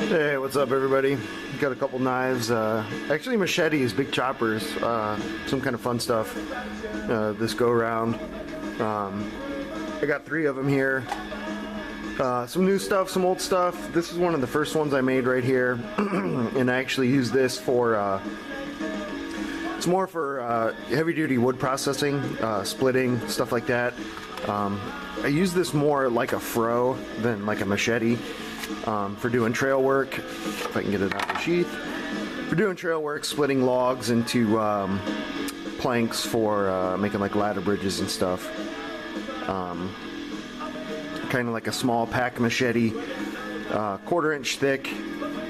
Hey, what's up everybody? Got a couple knives, actually machetes, big choppers, some kind of fun stuff this go around. I got 3 of them here. Some new stuff, some old stuff. This is one of the first ones I made right here, and I actually use this for, it's more for heavy duty wood processing, splitting, stuff like that. I use this more like a fro than like a machete. For doing trail work, if I can get it out of the sheath, for doing trail work, splitting logs into planks for making like ladder bridges and stuff. Kind of like a small pack machete, 1/4 inch thick,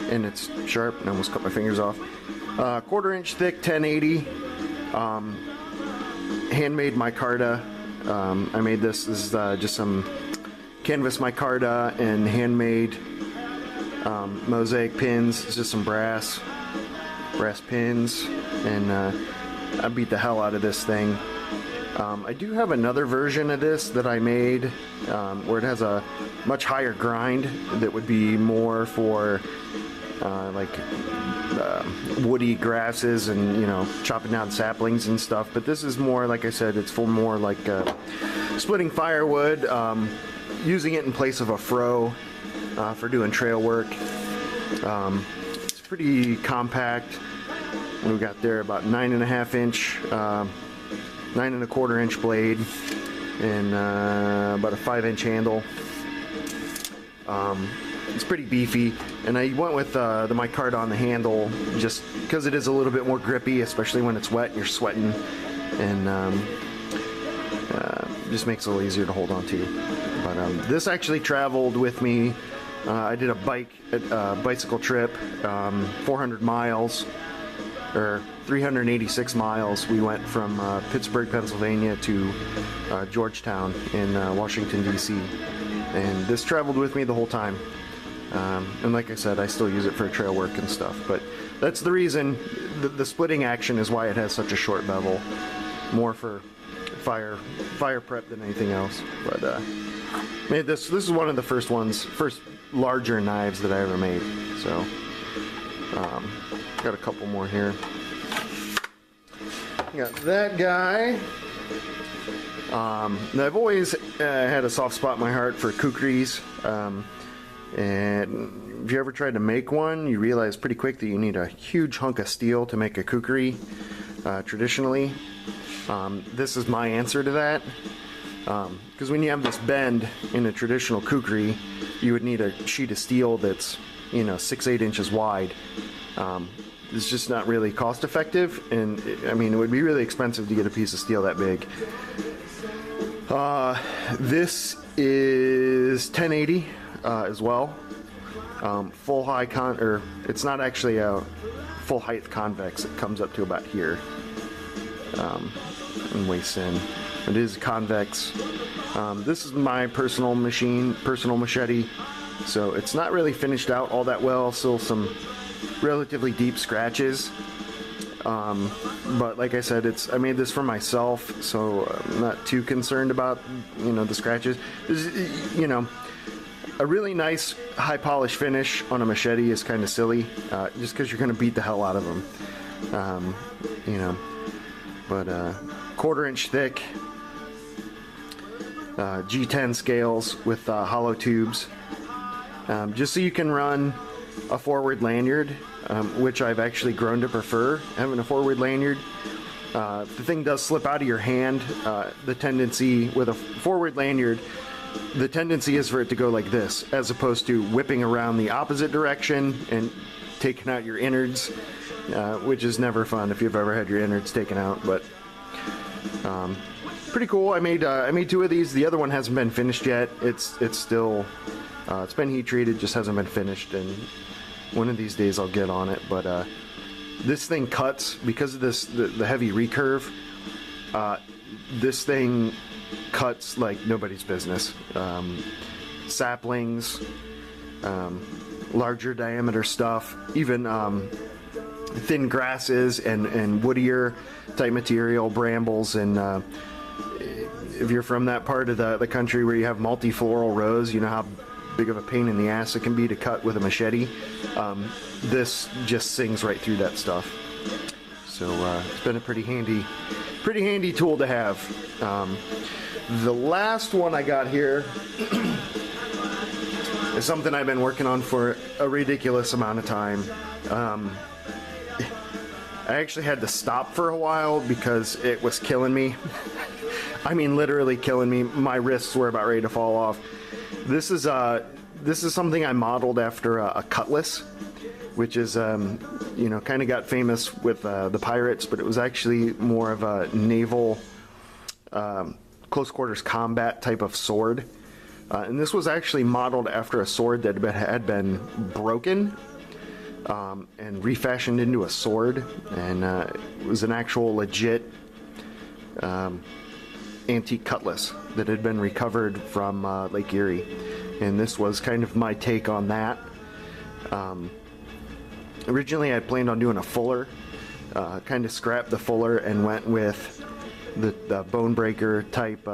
and it's sharp. I almost cut my fingers off. 1/4 inch thick, 1080. Handmade micarta. I made this. This is just some canvas micarta and handmade mosaic pins. It's just some brass pins, and I beat the hell out of this thing. I do have another version of this that I made where it has a much higher grind that would be more for woody grasses and, you know, chopping down saplings and stuff. But this is more, like I said, it's for more like splitting firewood, using it in place of a fro for doing trail work. It's pretty compact. What do we got there? About 9.5 inch, 9 1/4 inch blade, and about a 5 inch handle. It's pretty beefy, and I went with the micarta on the handle just because it is a little bit more grippy, especially when it's wet and you're sweating, and just makes it a little easier to hold on to. But this actually traveled with me. I did a bicycle trip, 400 miles, or 386 miles. We went from Pittsburgh, Pennsylvania to Georgetown in Washington, D.C. And this traveled with me the whole time. And like I said, I still use it for trail work and stuff. But that's the reason, the splitting action is why it has such a short bevel. More for fire prep than anything else. But made this is one of the first larger knives that I ever made. So got a couple more here. Got that guy. I've always had a soft spot in my heart for kukris, and if you ever tried to make one, you realize pretty quick that you need a huge hunk of steel to make a kukri traditionally. This is my answer to that, because when you have this bend in a traditional kukri, you would need a sheet of steel that's, you know, 6-8 inches wide. It's just not really cost effective, and I mean, it would be really expensive to get a piece of steel that big. This is 1080 as well. Full high it's not actually a full height convex. It comes up to about here, and waist in. It is convex. This is my personal machete, so it's not really finished out all that well. Still some relatively deep scratches, but like I said, I made this for myself, so I'm not too concerned about, you know, the scratches. You know, a really nice high polish finish on a machete is kind of silly, just because you're going to beat the hell out of them, you know. But 1/4 inch thick G10 scales with hollow tubes, just so you can run a forward lanyard, which I've actually grown to prefer, having a forward lanyard. If the thing does slip out of your hand, the tendency with a forward lanyard, the tendency is for it to go like this, as opposed to whipping around the opposite direction and taking out your innards, which is never fun if you've ever had your innards taken out. But pretty cool. I made 2 of these. The other one hasn't been finished yet. It's still it's been heat treated, just hasn't been finished, and one of these days I'll get on it. But this thing cuts because of the heavy recurve. This thing cuts like nobody's business. Saplings, larger diameter stuff, even thin grasses and woodier type material, brambles, and if you're from that part of the country where you have multifloral rows, you know how big of a pain in the ass it can be to cut with a machete, this just sings right through that stuff. So it's been a pretty handy tool to have. The last one I got here is something I've been working on for a ridiculous amount of time. I actually had to stop for a while because it was killing me. I mean, literally killing me. My wrists were about ready to fall off. This is something I modeled after a cutlass, which is you know, kind of got famous with the pirates, but it was actually more of a naval close quarters combat type of sword. And this was actually modeled after a sword that had been broken and refashioned into a sword, and it was an actual legit antique cutlass that had been recovered from Lake Erie, and this was kind of my take on that. Originally I planned on doing a fuller, kind of scrapped the fuller and went with the bone breaker type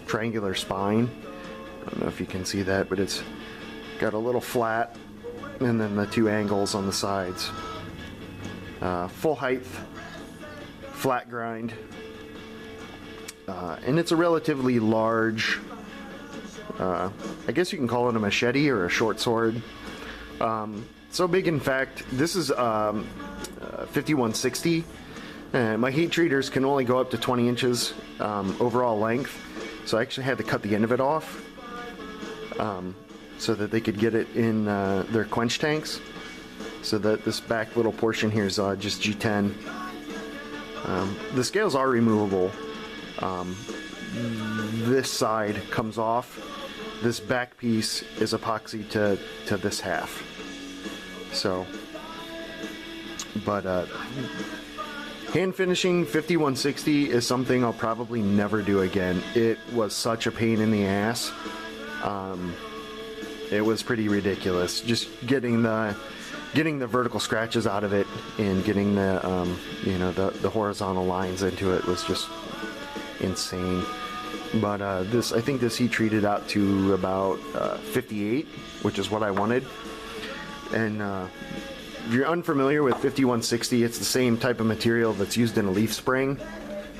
triangular spine. I don't know if you can see that, but it's got a little flat and then the two angles on the sides. Full height, flat grind, and it's a relatively large, I guess you can call it a machete or a short sword. So big, in fact, this is 5160. My heat treaters can only go up to 20 inches overall length, so I actually had to cut the end of it off so that they could get it in their quench tanks. So that this back little portion here is just G10. The scales are removable. This side comes off. This back piece is epoxy to this half. So, but hand finishing 5160 is something I'll probably never do again. It was such a pain in the ass. It was pretty ridiculous. Just getting the vertical scratches out of it and getting the you know, the horizontal lines into it was just insane. But I think this heat treated out to about 58, which is what I wanted. And if you're unfamiliar with 5160, it's the same type of material that's used in a leaf spring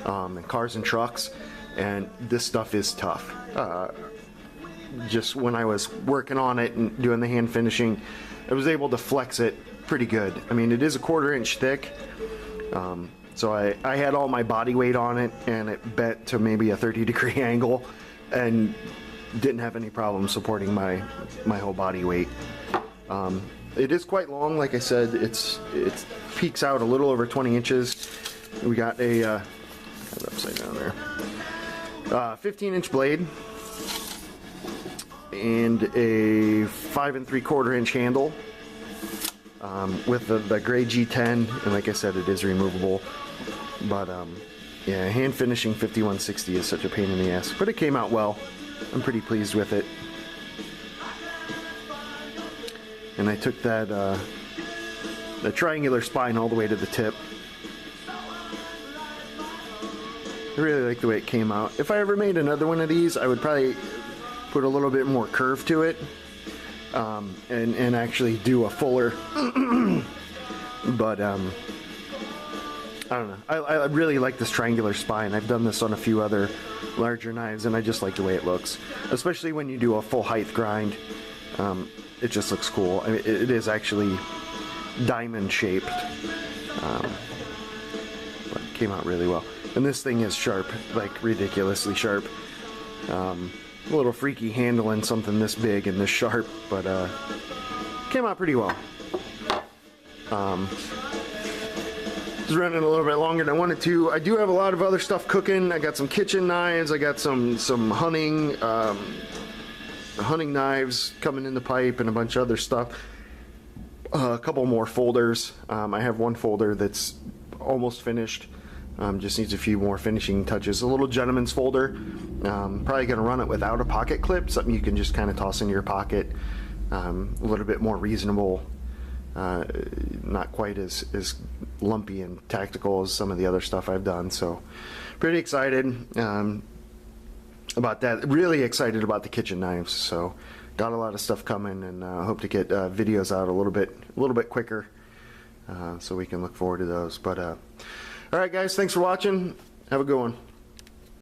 in cars and trucks, and this stuff is tough. Just when I was working on it and doing the hand finishing, I was able to flex it pretty good. I mean, it is a 1/4 inch thick, so I had all my body weight on it, and it bent to maybe a 30-degree angle and didn't have any problem supporting my whole body weight. It is quite long. Like I said, it peaks out a little over 20 inches. We got a upside down there, 15-inch blade and a 5 3/4 inch handle with the gray G10, and like I said, it is removable. But yeah, hand finishing 5160 is such a pain in the ass, but it came out well. I'm pretty pleased with it. And I took that the triangular spine all the way to the tip. I really like the way it came out. If I ever made another one of these, I would probably put a little bit more curve to it, and actually do a fuller. But I don't know. I really like this triangular spine. I've done this on a few other larger knives, and I just like the way it looks, especially when you do a full height grind. It just looks cool. I mean, it is actually diamond shaped, but it came out really well. And this thing is sharp, like ridiculously sharp. A little freaky handling something this big and this sharp, but came out pretty well. It's running a little bit longer than I wanted to. I do have a lot of other stuff cooking. I got some kitchen knives. I got some hunting knives coming in the pipe, and a bunch of other stuff. A couple more folders. I have one folder that's almost finished. Just needs a few more finishing touches. A little gentleman's folder. Probably going to run it without a pocket clip, something you can just kind of toss into your pocket. A little bit more reasonable, not quite as lumpy and tactical as some of the other stuff I've done. So pretty excited about that. Really excited about the kitchen knives. So got a lot of stuff coming, and hope to get videos out a little bit quicker, so we can look forward to those. But all right, guys, thanks for watching. Have a good one.